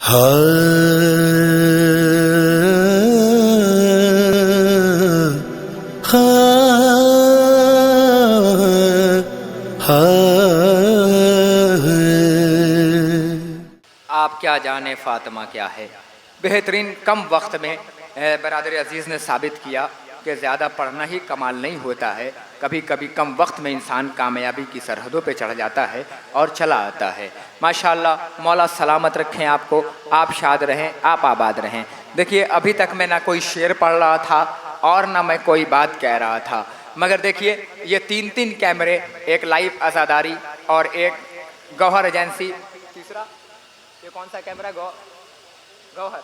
आप क्या जाने फातिमा क्या है। बेहतरीन कम वक्त में बरादर अजीज़ ने साबित किया कि ज़्यादा पढ़ना ही कमाल नहीं होता है। कभी कभी कम वक्त में इंसान कामयाबी की सरहदों पे चढ़ जाता है और चला आता है। माशाअल्लाह, मौला सलामत रखें आपको, आप शाद रहें, आप आबाद रहें। देखिए, अभी तक मैं ना कोई शेर पढ़ रहा था और ना मैं कोई बात कह रहा था, मगर देखिए ये तीन कैमरे, एक लाइव आज़ादारी और एक गौहर एजेंसी, तीसरा ये कौन सा कैमरा, गौहर,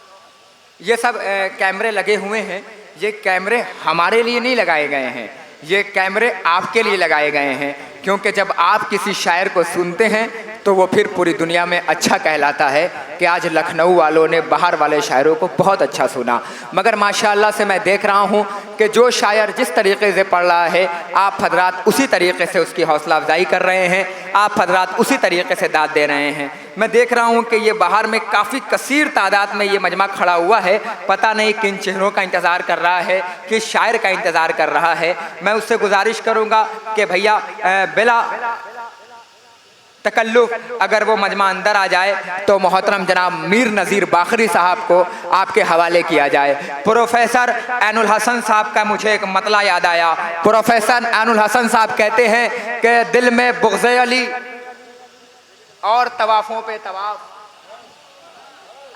ये सब कैमरे लगे हुए हैं। ये कैमरे हमारे लिए नहीं लगाए गए हैं, ये कैमरे आपके लिए लगाए गए हैं, क्योंकि जब आप किसी शायर को सुनते हैं तो वो फिर पूरी दुनिया में अच्छा कहलाता है कि आज लखनऊ वालों ने बाहर वाले शायरों को बहुत अच्छा सुना। मगर माशाअल्लाह से मैं देख रहा हूँ कि जो शायर जिस तरीके से पढ़ रहा है, आप हजरात उसी तरीके से उसकी हौसला अफजाई कर रहे हैं, आप हजरात उसी तरीके से दाद दे रहे हैं। मैं देख रहा हूँ कि ये बाहर में काफ़ी कसीर तादाद में ये मजमा खड़ा हुआ है। पता नहीं किन चेहरों का इंतज़ार कर रहा है, किस शायर का इंतज़ार कर रहा है। मैं उससे गुजारिश करूँगा कि भैया बिला तकल्लुफ़ अगर वो मजमा अंदर आ जाए तो मोहतरम जनाब मीर नज़ीर बाखरी साहब को आपके हवाले किया जाए। प्रोफेसर ऐनुल हसन साहब का मुझे एक मतला याद आया। प्रोफेसर ऐनुल हसन साहब कहते हैं कि दिल में बुग़्ज़े अली और तवाफ़ों पे तवाफ़।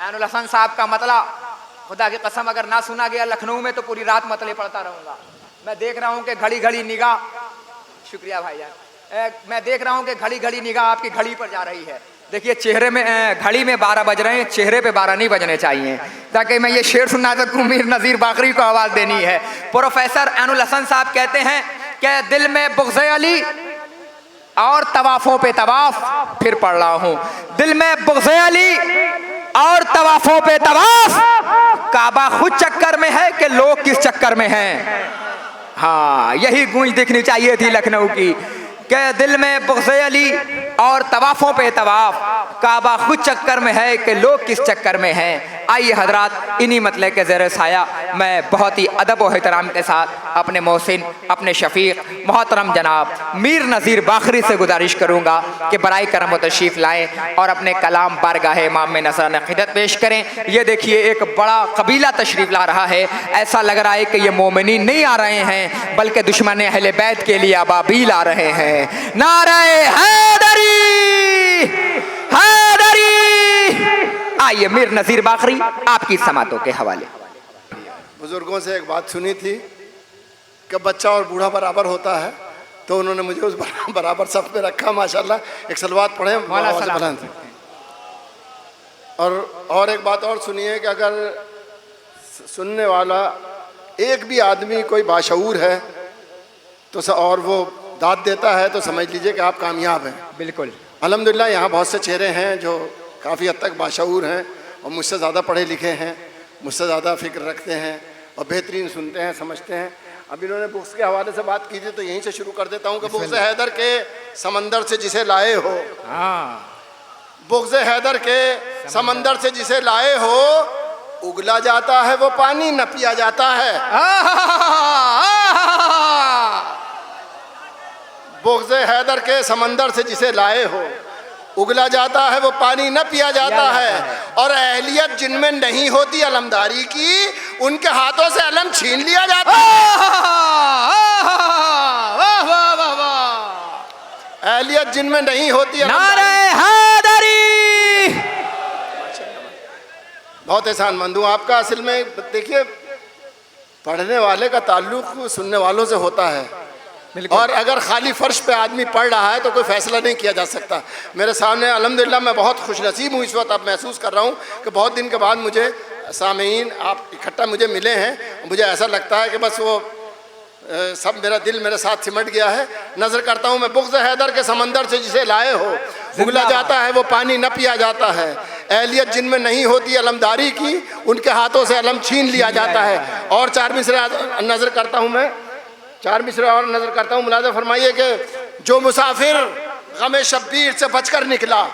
ऐनुल हसन साहब का मतला खुदा की कसम अगर ना सुना गया लखनऊ में तो पूरी रात मतले पढ़ता रहूँगा। मैं देख रहा हूँ कि घड़ी घड़ी निगाह, शुक्रिया भाईजान, मैं देख रहा हूँ कि घड़ी घड़ी निगाह आपकी घड़ी पर जा रही है। देखिए चेहरे में घड़ी में 12 बज रहे हैं, चेहरे पे 12 नहीं बजने चाहिए, ताकि मैं ये शेर सुना सकूँ। मीर नज़ीर बाखरी को आवाज़ देनी है। प्रोफेसर ऐनुल हसन साहब कहते हैं कि दिल में बुग़्ज़े अली और तवाफ़ों पे तवाफ़, फिर पढ़ रहा हूँ, दिल में बुग़्ज़े अली और तवाफ़ों पे तवाफ़, काबा खुद चक्कर में है कि लोग किस चक्कर में हैं। हाँ, यही गूंज दिखनी चाहिए थी लखनऊ की कि दिल में बुग़्ज़े अली और तवाफ़ों पे तवाफ़, काबा खुद चक्कर में है कि लोग किस चक्कर में हैं। आइए हजरात, इन्हीं मतले के ज़ेर साया मैं बहुत ही अदब और एहतराम के साथ अपने मोहसिन, अपने शफ़ीक़ मोहतरम जनाब मीर नज़ीर बाखरी से गुजारिश करूँगा कि बराए करम व तशरीफ़ लाएँ और अपने कलाम बारगाह इमाम में नज़रान क़िदत पेश करें। ये देखिए एक बड़ा कबीला तशरीफ़ ला रहा है। ऐसा लग रहा है कि ये मोमिनीन नहीं आ रहे हैं बल्कि दुश्मन अहले बैत के लिए अबाबील आ रहे हैं। नारे हैदरी हैदरी। आइए मीर नज़ीर बाखरी आपकी समातों के हवाले। बुजुर्गों से एक बात सुनी थी कि बच्चा और बूढ़ा बराबर होता है, तो उन्होंने मुझे उस बराबर सफ में रखा। माशाल्लाह, एक सलवात पढ़े और एक बात और सुनिए कि अगर सुनने वाला एक भी आदमी कोई बाशऊर है तो और वो दाद देता है तो समझ लीजिए कि आप कामयाब हैं। बिल्कुल, अल्हम्दुलिल्लाह यहाँ बहुत से चेहरे हैं जो काफ़ी हद तक बाशऊर हैं और मुझसे ज़्यादा पढ़े लिखे हैं, मुझसे ज़्यादा फ़िक्र रखते हैं और बेहतरीन सुनते हैं, समझते हैं। अब इन्होंने बुक्स के हवाले से बात की थी तो यहीं से शुरू कर देता हूँ कि बुग़्ज़े हैदर के समंदर से जिसे लाए हो, बुग़्ज़े हैदर के समंदर से जिसे लाए हो, उगला जाता है वो पानी न पिया जाता है। बुग़्ज़े हैदर के समंदर से जिसे लाए हो, उगला जाता है वो पानी न पिया जाता है। और अहलियत जिनमें नहीं होती अलमदारी की, उनके हाथों से अलम छीन लिया जाता है। अहलियत जिनमें नहीं होती, नारे हैदरी। बहुत एहसानमंद हूँ आपका। असल में देखिए, पढ़ने वाले का ताल्लुक़ सुनने वालों से होता है, और अगर खाली फर्श पे आदमी पढ़ रहा है तो कोई फ़ैसला नहीं किया जा सकता। मेरे सामने अल्हम्दुलिल्लाह मैं बहुत खुशनसीब हूँ, इस वक्त अब महसूस कर रहा हूँ कि बहुत दिन के बाद मुझे सामीन आप इकट्ठा मुझे मिले हैं। मुझे ऐसा लगता है कि बस वो सब मेरा दिल मेरे साथ सिमट गया है। नज़र करता हूँ मैं, बुग़्ज़े हैदर के समंदर से जिसे लाए हो, उगला जाता है वो पानी न पिया जाता है। अहलियत जिनमें नहीं होती अलमदारी की, उनके हाथों से अलम छीन लिया जाता है। और 4 मिसरे नज़र करता हूँ मैं, 4 मिसरे और नज़र करता हूँ। मुलाज़ा फरमाइए कि जो मुसाफिर गम शब्बीर से बचकर निकला,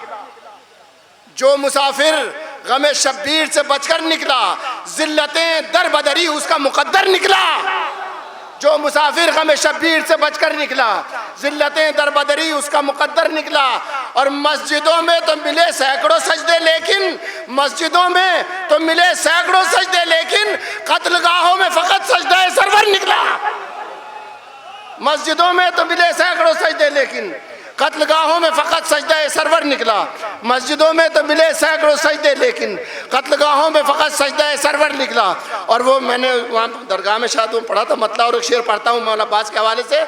जो मुसाफिर गमे शब्बीर से बचकर निकला, जिल्लतें दर बदरी उसका मुकद्दर निकला। जो मुसाफिर गमे शब्बीर से बचकर निकला, जिल्लतें दर बदरी उसका मुकद्दर निकला। और मस्जिदों में तो मिले सैकड़ों सजदे, लेकिन मस्जिदों में तो मिले सैकड़ों सजदे, लेकिन कत्लगाहों में फकत सजदा सरवर निकला। मस्जिदों में तो मिले सैकड़ों सजदे, लेकिन कत्लगाहों में फ़कत सजदा सरवर निकला। मस्जिदों में तो मिले सैकड़ों सजदे, लेकिन कत्लगाहों में फ़कत सजदा सरवर निकला। और वो मैंने वहाँ दरगाह में शायद वो पढ़ा था, मतलब और एक शेर पढ़ता हूँ मौला अब्बास के हवाले से।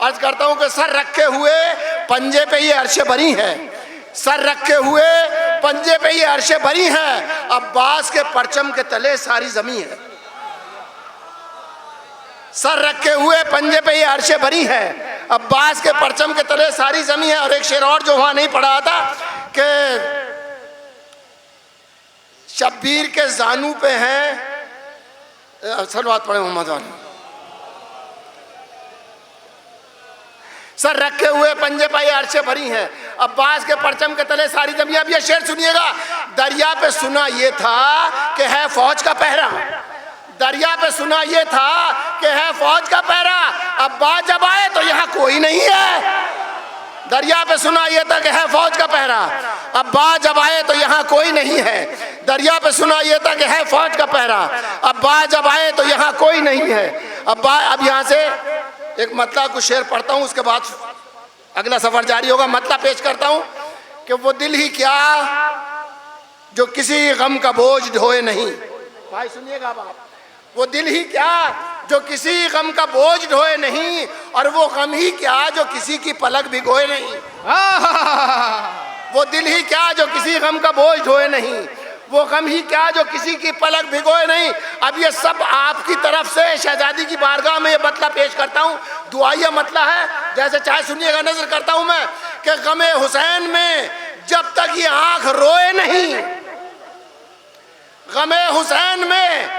अर्ज करता हूँ कि सर रखे हुए पंजे पे ये अर्शे बरी हैं, सर रखे हुए पंजे पे ये अर्शे बरी हैं, अब्बास के परचम के तले सारी ज़मीं है। सर रखे हुए पंजे पे ये अर्शे बरी है, अब्बास के परचम के तले सारी ज़मीं है। और एक शेर और जो वहाँ नहीं पढ़ा था कि शब्बीर के जानू पे हैं, सलवात पढ़े मोहम्मद वाले। सर रखे हुए पंजे पे ये अर्शे भरी हैं, अब्बास के परचम के तले सारी ज़मीं। अब ये शेर सुनिएगा। दरिया पे सुना ये था कि है फौज का पहरा, दरिया पे सुना ये था कि है फौज का पहरा, अब्बास जब आए तो यहाँ कोई नहीं है। दरिया पे सुना ये था कि है फौज का पहरा, अब्बास जब आए तो यहाँ कोई नहीं है। दरिया पे सुना ये था कि है फौज का पहरा, अब्बास जब आए तो यहाँ कोई नहीं है। अब यहाँ से एक मतलब कुछ शेर पढ़ता हूँ, उसके बाद अगला सफर जारी होगा। मतलब पेश करता हूँ कि वो दिल ही क्या जो किसी गम का बोझ ढोए नहीं। भाई सुनिएगा बाप, वो दिल ही क्या जो किसी गम का बोझ ढोए नहीं, और वो गम ही क्या जो किसी की पलक भिगोए नहीं। वो दिल ही क्या जो किसी गम का बोझ ढोए नहीं, वो गम ही क्या जो किसी की पलक भिगोए नहीं। अब ये सब आपकी तरफ से शहजादी की बारगाह में ये मतला पेश करता हूँ। दुआया मतला है, जैसे चाहे सुनिएगा। नजर करता हूँ मैं कि गमे हुसैन में जब तक ये आंख रोए नहीं, गमे हुसैन में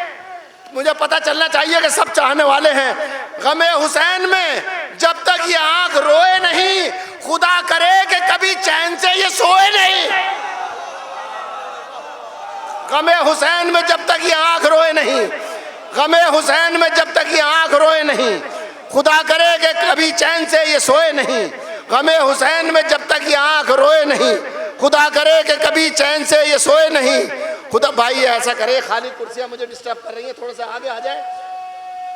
मुझे पता चलना चाहिए कि सब चाहने वाले हैं। गमे हुसैन में जब तक ये आंख रोए नहीं, खुदा करे कि कभी चैन से ये सोए नहीं। गमे हुसैन में जब तक ये आंख रोए नहीं, गमे हुसैन में जब तक ये आंख रोए नहीं, खुदा करे कि कभी चैन से ये सोए नहीं। गमे हुसैन में जब तक ये आंख रोए नहीं, खुदा करे कि कभी चैन से ये सोए नहीं। खुदा भाई ऐसा करे, खाली कुर्सियां मुझे डिस्टर्ब कर रही हैं, थोड़ा सा आगे आ जाए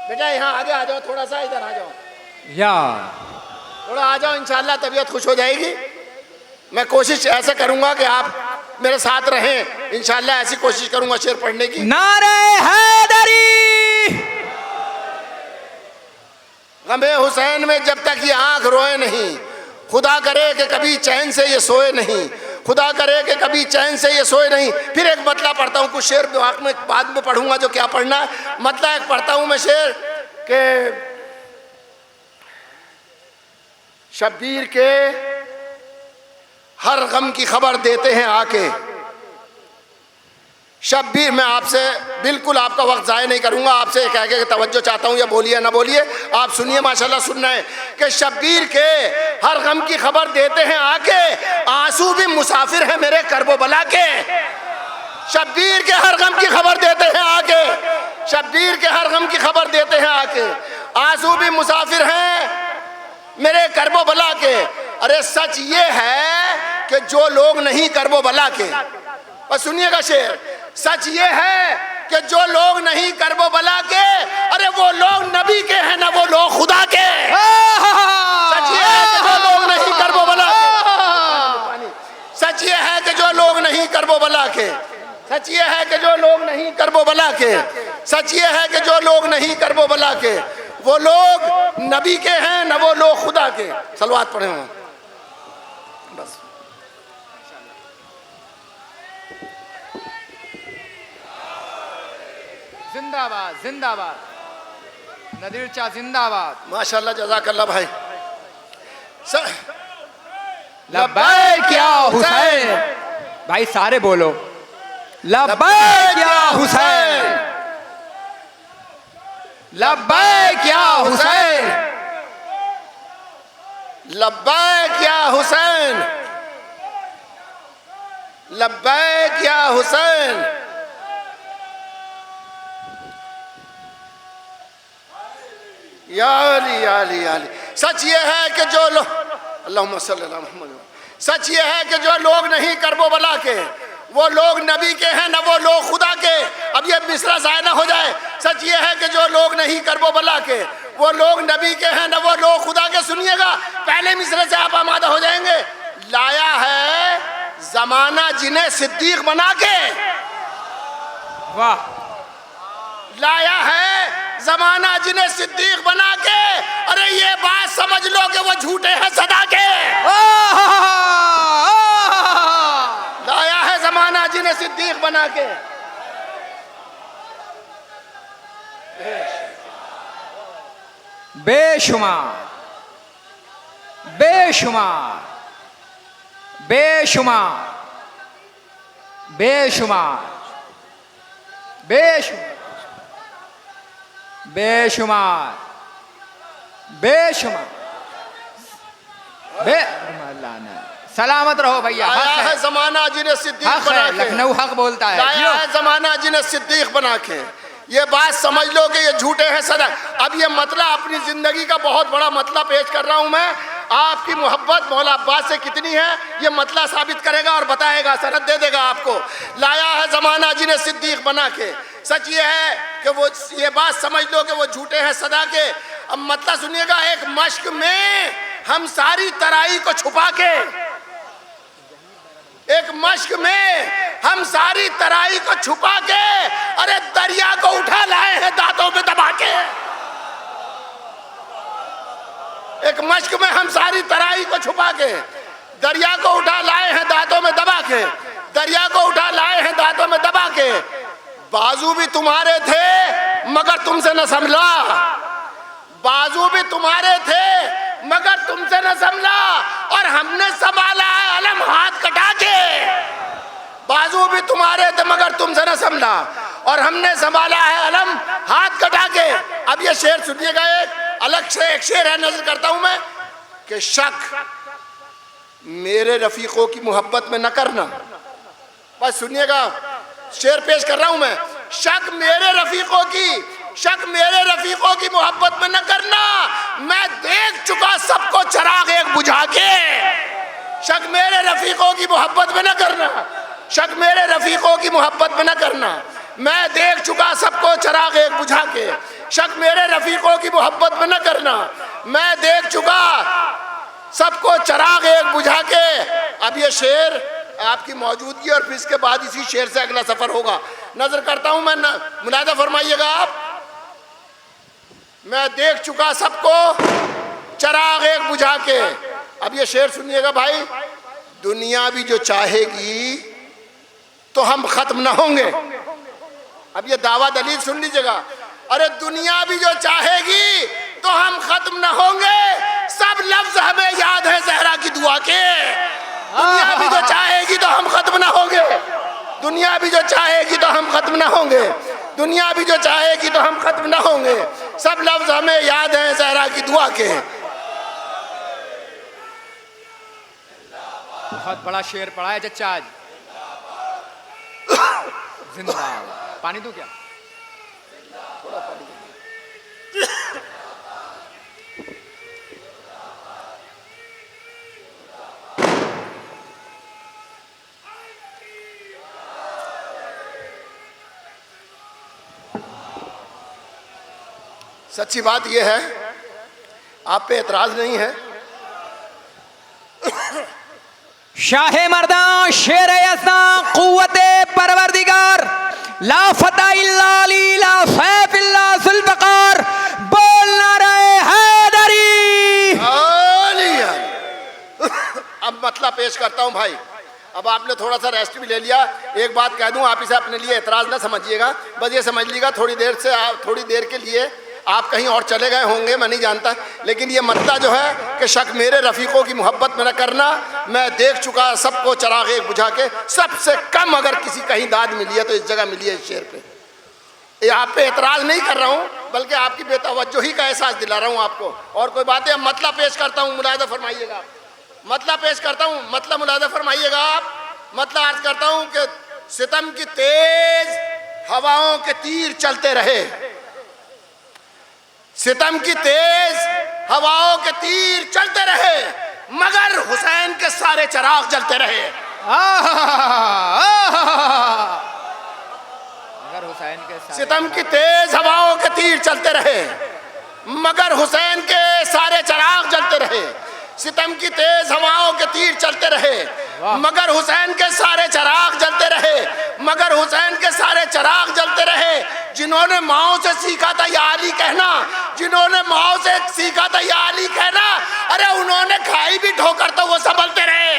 बेटा, यहाँ आगे आ जाओ, थोड़ा सा इधर आ जाओ, या थोड़ा आ जाओ, इंशाल्लाह तबीयत खुश हो जाएगी। मैं कोशिश ऐसे करूंगा कि आप मेरे साथ रहें, इंशाल्लाह ऐसी कोशिश करूंगा शेर पढ़ने की। नारे हैदरी। गमे हुसैन में जब तक ये आंख रोए नहीं, खुदा करे कि कभी चैन से ये सोए नहीं, खुदा करे कि कभी चैन से ये सोए नहीं। फिर एक मतला पढ़ता हूँ, कुछ शेर वाक़ में बाद में पढ़ूंगा जो क्या पढ़ना है। मतला एक पढ़ता हूँ मैं शेर के शब्बीर के हर गम की खबर देते हैं आके। शब्बीर, मैं आपसे बिल्कुल आपका वक्त ज़ाया नहीं करूंगा, आपसे कह के तवज्जो चाहता हूँ, या बोलिए ना बोलिए, आप सुनिए, माशाल्लाह सुनना है कि शब्बीर के हर गम की खबर देते हैं आके, आंसू भी मुसाफिर है मेरे करबो बला के। शब्बीर के हर गम की खबर देते हैं आके, शब्बीर के हर गम की खबर देते हैं आके, आंसू भी मुसाफिर हैं मेरे करबो बला के। अरे सच ये है कि जो लोग नहीं करबो बला के, बस सुनिएगा शेर, सच ये है कि जो लोग नहीं करबो बला के, अरे वो लोग नबी के हैं ना वो लोग खुदा के। सच ये है कि जो लोग नहीं करबो बला के, सच ये है कि जो लोग नहीं करबो बला के, सच ये है कि जो लोग नहीं करबो बला के, सच ये है कि जो लोग नहीं करबो बला के, वो लोग नबी के हैं ना वो लोग खुदा के। सलवात पढ़े हों बस। जिंदाबाद जिंदाबाद, नदीर चा जिंदाबाद। माशाल्लाह, जज़ाकल्लाह भाई। लब्बैक या हुसैन, भाई सारे बोलो लब्बैक या हुसैन, लब्बैक या हुसैन, लब्बैक या हुसैन, लब्बैक या हुसैन। या अली या अली या अली। सच ये है कि जो लोग, अल्लाहुम्मा सल्ली अला मुहम्मद, सच ये है कि जो लोग नहीं करबो बला के वो लोग नबी के हैं, न वो लोग खुदा के। अब ये मिसरा ज़ाया ना हो जाए। सच ये है कि जो लोग नहीं करबो बला के वो लोग नबी के हैं, न वो लोग खुदा के। सुनिएगा, पहले मिसरे से आप आमादा हो जाएंगे। लाया है जमाना जिन्हें सिद्दीक बना के, वाह, लाया है जमाना जिन्हें सिद्दीक बना के। अरे ये बात समझ लो कि वो झूठे हैं सदा के। लाया है जमाना जिन्हें सिद्दीक बना के। बेशुमार बेशुमार बेशुमार बेशुमार बेशुमार बेशुमार बेशुमार बे सलामत रहो भैया। लाया हक है है, जमाना जिन्हें सिद्दीक हक बना है, के। लखनऊ हक बोलता है। लाया है जमाना जिन्हें सिद्दीक बना के। ये बात समझ लो कि ये झूठे हैं सदा। अब ये मतलब अपनी जिंदगी का बहुत बड़ा मतलब पेश कर रहा हूं मैं। आपकी मोहब्बत मौला अब्बास से कितनी है ये मतलब साबित करेगा और बताएगा, सनद दे देगा आपको। लाया है जमाना जिन्हें सिद्दीक बना के। सच ये है कि वो, ये बात समझ लो कि वो झूठे हैं सदा के। अब मतलब सुनिएगा, एक मश्क में हम सारी तराई को छुपा के, एक मश्क में हम सारी तराई को छुपा के, अरे दरिया को उठा लाए हैं दांतों में दबा के। एक मश्क में हम सारी तराई को छुपा के दरिया को उठा लाए हैं दांतों में दबा के, दरिया को उठा लाए हैं दांतों में दबा के। बाजू भी तुम्हारे थे मगर तुमसे न संभला, बाजू भी तुम्हारे थे मगर तुमसे न संभला, और हमने संभाला है अलम हाथ कटा के। बाजू भी तुम्हारे थे मगर तुमसे न संभला, और हमने संभाला है अलम हाथ कटा के। अब ये शेर सुनिएगा, एक अलग से एक शेर है, नजर करता हूं मैं कि शक मेरे रफीकों की मोहब्बत में न करना। बस सुनिएगा, शेर पेश कर रहा हूं मैं। शक मेरे रफीकों की, शक मेरे रफीकों की मोहब्बत में न करना, मैं देख चुका सबको चराग एक बुझा के। शक मेरे रफीकों की मोहब्बत में न करना, शक मेरे रफीकों की मोहब्बत में न करना, मैं देख चुका सबको चराग एक बुझा के। शक मेरे रफीकों की मोहब्बत में न करना, मैं देख चुका सबको चराग एक बुझा के। अब ये शेर आपकी मौजूदगी और फिर इसके बाद इसी शेर से अगला सफर होगा। नजर करता हूं मैं, मुलाहिदा फरमाइएगा आप। मैं देख चुका सबको चराग एक बुझा के। अब ये शेर सुनिएगा भाई, दुनिया भी जो चाहेगी तो हम खत्म ना होंगे। अब ये दावा दलील सुन लीजिएगा। अरे दुनिया भी जो चाहेगी तो हम खत्म ना होंगे, सब लफ्ज हमें याद है जहरा की दुआ के। दुनिया भी जो चाहेगी तो हम खत्म ना होंगे, दुनिया भी जो चाहेगी तो हम खत्म ना होंगे, दुनिया भी जो चाहेगी तो हम खत्म ना होंगे, सब लफ्ज हमें याद है जहरा की दुआ के। बहुत बड़ा शेर पढ़ा है चचा आज। जिंदाबाद। पानी दूं क्या? थोड़ा पानी। सच्ची बात यह है, आप पे एतराज नहीं है। शाहे मर्दा शेर यस्ता कुव्वते परवरदिगार ला फता इल्ला अली ला सैफ इल्ला जुल्फ़कार बोल नारे हैदरी। अब मतलब पेश करता हूं भाई। अब आपने थोड़ा सा रेस्ट भी ले लिया। एक बात कह दूं, आप इसे अपने लिए एतराज ना समझिएगा, बस ये समझ लीजिएगा थोड़ी देर के लिए आप कहीं और चले गए होंगे, मैं नहीं जानता। लेकिन ये मतलब जो है कि शक मेरे रफीकों की मोहब्बत में न करना, मैं देख चुका सबको चराग एक बुझा के। सबसे कम अगर किसी कहीं दाद मिली है तो इस जगह मिली है, इस शेर पे। ये आप पे एतराज नहीं कर रहा हूँ, बल्कि आपकी बेतवज्जोही का एहसास दिला रहा हूँ आपको। और कोई बात है, मतलब पेश करता हूँ, मुलाहिदा फरमाइएगा। मतलब पेश करता हूँ, मतलब मुलाहिदा फरमाइएगा आप। मतलब अर्ज करता हूं कि सितम की तेज हवाओं के तीर चलते रहे, सितम की तेज हवाओं के तीर चलते रहे, मगर हुसैन के सारे चिराग जलते रहे। मगर हुसैन के सितम की तेज हवाओं के तीर चलते रहे, मगर हुसैन के सारे चिराग जलते रहे। सितम की तेज हवाओं के तीर चलते रहे, मगर हुसैन के सारे चिराग जलते रहे, मगर हुसैन के सारे चिराग जलते रहे। जिन्होंने माओ से सीखा था या अली कहना, जिन्होंने माओ से सीखा था या अली कहना, अरे उन्होंने खाई भी ठोकर तो वो संभलते रहे।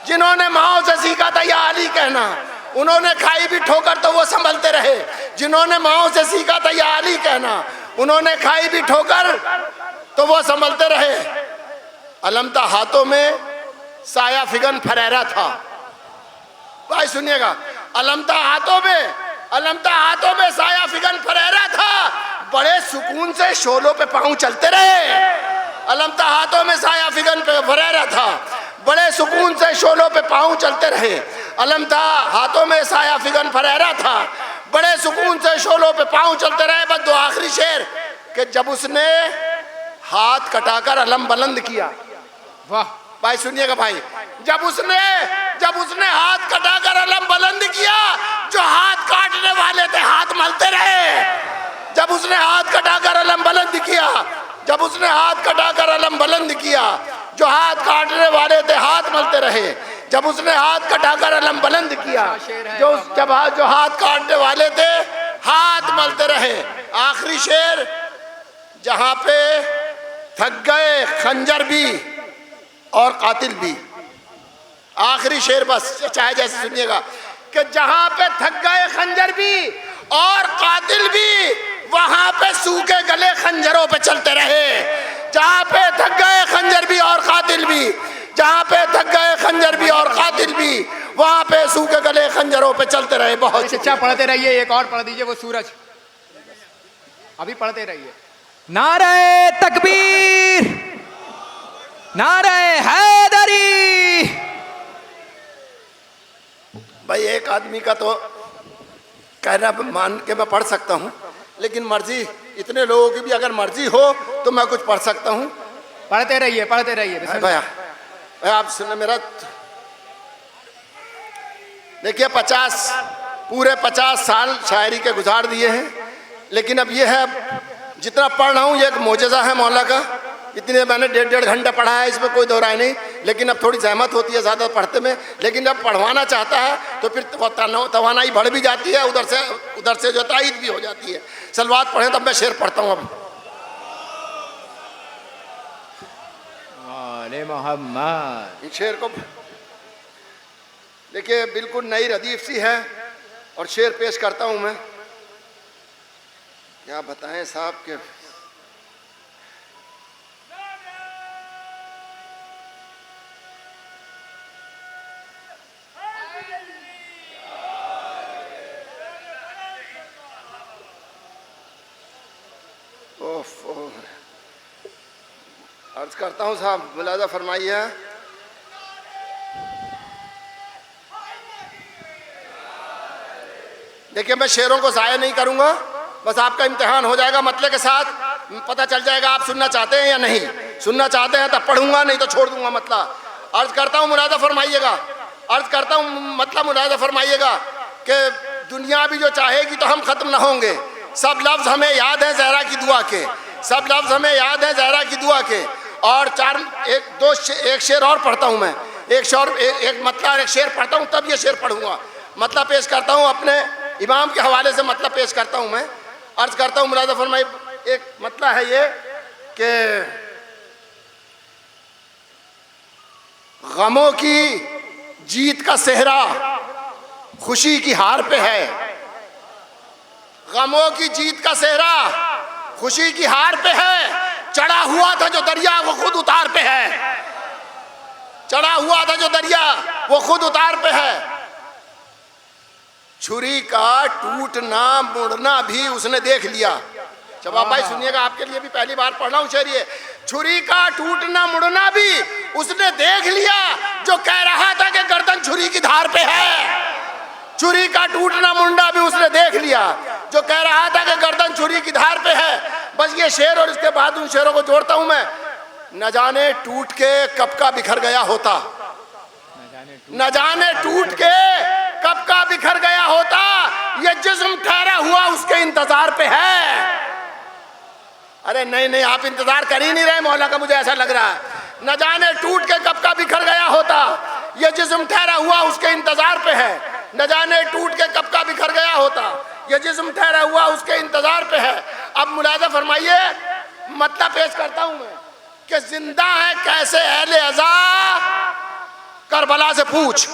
जिन्होंने माओ से सीखा था या अली कहना, उन्होंने खाई भी ठोकर तो वो संभलते रहे। जिन्होंने माओ से सीखा था या अली कहना, उन्होंने खाई भी ठोकर तो वो संभलते रहे। अलमता हाथों में साया फिगन फरेरा था। भाई सुनिएगा, अलमता हाथों में साया फिगन फरेरा था, बड़े सुकून से शोलों पे पांव चलते रहे। अलमता हाथों में साया फिगन पे फरेरा था, बड़े सुकून से शोलों पे पांव चलते रहे। अलमता हाथों में साया फिगन फरेरा था, बड़े सुकून से शोलों पे पांव चलते रहे। बस दो आखिरी शेर कि जब उसने हाथ कटाकर अलम बुलंद किया। वाह भाई सुनिएगा भाई, जब उसने हाथ कटाकर अलम बुलंद किया, जो हाथ काटने वाले थे हाथ मलते रहे। जब उसने हाथ कटाकर अलम बुलंद किया, जब उसने हाथ कटाकर अलम बुलंद किया, जो हाथ काटने वाले थे हाथ मलते रहे। जब उसने हाथ कटाकर अलम बुलंद किया, जो हाथ काटने वाले थे हाथ मलते रहे। आखिरी शेर, जहां पे थक गए खंजर भी और कातिल भी। आखिरी शेर बस चाहे जैसे सुनिएगा कि जहां पे थक गए खंजर भी और कातिल भी, वहां पे सूखे गले खंजरों पे चलते रहे। जहां पे थक गए खंजर भी और कातिल भी, जहां पे थक गए खंजर भी और कातिल भी, वहां पे सूखे गले खंजरों पे चलते रहे। बहुत अच्छा पढ़ते रहिए, एक और पढ़ दीजिए वो सूरज, अभी पढ़ते रहिए। नारे तकबीर, नारे हैदरी। भाई एक आदमी का तो कहना मान के मैं पढ़ सकता हूँ, लेकिन मर्जी इतने लोगों की भी अगर मर्जी हो तो मैं कुछ पढ़ सकता हूँ। पढ़ते रहिए भैया आप सुने मेरा, देखिए 50 साल शायरी के गुजार दिए हैं, लेकिन अब ये है जितना पढ़ रहा हूँ ये एक मोजज़ा है मौला का। इतने मैंने 1.5 घंटा पढ़ा है, इसमें कोई दो राय नहीं, लेकिन अब थोड़ी जहमत होती है ज़्यादा पढ़ते में। लेकिन जब पढ़वाना चाहता है तो फिर तवानाई बढ़ भी जाती है, उधर से जो तायद भी हो जाती है। सलवात पढ़े तब मैं शेर पढ़ता हूँ। अब मोहम्मद शेर को देखिए, बिल्कुल नई रदीफ सी है और शेर पेश करता हूँ मैं। क्या बताएं साहब के अर्ज करता हूँ साहब, मुलाजा फरमाइए। देखिए मैं शेरों को ज़ाया नहीं करूँगा, बस आपका इम्तिहान हो जाएगा मतले के साथ, पता चल जाएगा आप सुनना चाहते हैं या नहीं। सुनना चाहते हैं तब पढ़ूंगा, नहीं तो छोड़ दूंगा मतला। अर्ज करता हूँ मुलाजा फरमाइएगा, अर्ज करता हूँ मतलब मुलाजा फरमाइएगा कि दुनिया भी जो चाहेगी तो हम ख़त्म ना होंगे। सब लफ्ज़ हमें याद है ज़हरा की दुआ के, सब लफ्ज़ हमें याद है ज़हरा की दुआ के। और एक शेर और पढ़ता हूँ मैं, एक मतलब एक शेर पढ़ता हूँ तब ये शेर pढ़ूंगा। मतलब पेश करता हूँ अपने इमाम के हवाले से, मतलब पेश करता हूँ मैं। अर्ज करता हूँ मुलाजा फरमाई, एक मतलब है ये कि गमों की जीत का सेहरा खुशी की हार पे है। गमों की जीत का सेहरा खुशी की हार पे है। चढ़ा हुआ था जो दरिया वो खुद उतार पे है। चढ़ा हुआ था जो दरिया वो खुद उतार पे है। छुरी का टूटना मुड़ना भी उसने देख लिया। जवाब भाई सुनिएगा, आपके लिए भी पहली बार पढ़ रहा हूँ शेर ये। छुरी का टूटना मुड़ना भी उसने देख लिया जो कह रहा था कि गर्दन छुरी की धार पे है, छुरी का टूटना मुंडा भी उसने देख लिया। जो कह रहा था कि गर्दन छुरी की धार पे है। बस ये शेर और इसके बाद उन शेरों को जोड़ता हूं मैं। न जाने टूट के कब का बिखर गया होता, न जाने टूट के कब का बिखर गया होता, ये जिस्म ठहरा हुआ उसके इंतजार पे है। अरे नहीं नहीं, आप इंतजार कर ही नहीं रहे मौला का, मुझे ऐसा लग रहा है। न जाने टूट के कब का बिखर गया होता, ये जिस्म ठहरा हुआ उसके इंतजार पे है। न जाने टूट के कब का बिखर गया होता, ये जिस्म ठहरा हुआ उसके इंतजार पे है। अब मुलाजा फरमाइए, मतलब पेश करता हूं मैं कि जिंदा है कैसे अहले अज़ा, करबला से पूछ।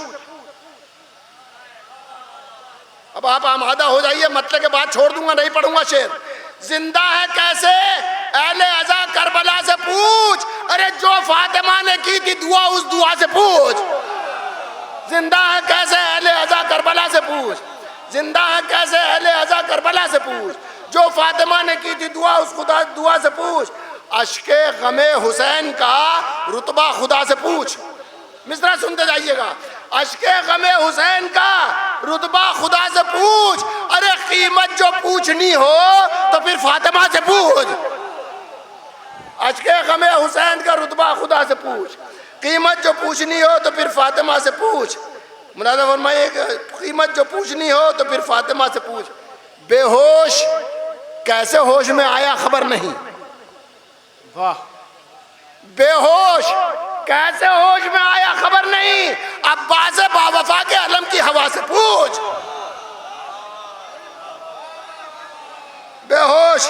अब आप आमादा हो जाइए, मतलब के बाद छोड़ दूंगा, नहीं पढ़ूंगा शेर। जिंदा है कैसे अहले अज़ा, करबला से पूछ। अरे जो फातिमा ने की थी दुआ, उस दुआ से पूछ। जिंदा है कैसे अहले अज़ा, करबला से पूछ। जिंदा है कैसे अहले अज़ा, करबला से पूछ। जो फातिमा ने की थी दुआ, उस खुदा दुआ से पूछ। अश्के गमे हुसैन का रुतबा खुदा से पूछ। मिसरा सुनते जाइएगा। अश्के गमे हुसैन का रुतबा खुदा से पूछ। अरे कीमत जो पूछनी हो तो फिर फातिमा से पूछ। अश्के गमे हुसैन का रुतबा खुदा से पूछ। कीमत जो पूछनी हो तो फिर फातिमा से पूछ। मुनाज़ा फरमाइए, कीमत जो पूछनी हो तो फिर फातिमा से पूछ। बेहोश कैसे होश में आया खबर नहीं। वाह। बेहोश कैसे होश में आया खबर नहीं। अब्बास बावफा के अलम की हवा से पूछ। बेहोश।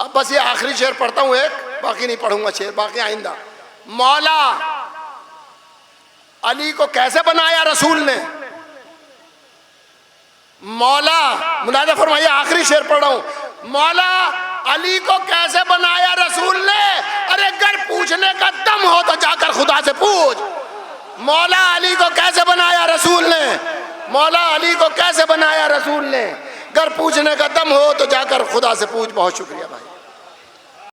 अब बस ये आखिरी शेर पढ़ता हूं एक, बाकी नहीं पढ़ूंगा शेर, बाकी आइंदा। मौला अली को कैसे बनाया रसूल ने। मौला, मुलाज़ा फरमाइए, आखिरी शेर पढ़ रहा हूं। मौला अली को कैसे बनाया रसूल ने। अरे अगर पूछने का दम हो तो जाकर खुदा से पूछ। मौला अली को कैसे बनाया रसूल ने। मौला अली को कैसे बनाया रसूल ने। अगर पूछने का दम हो तो जाकर खुदा से पूछ। बहुत शुक्रिया भाई।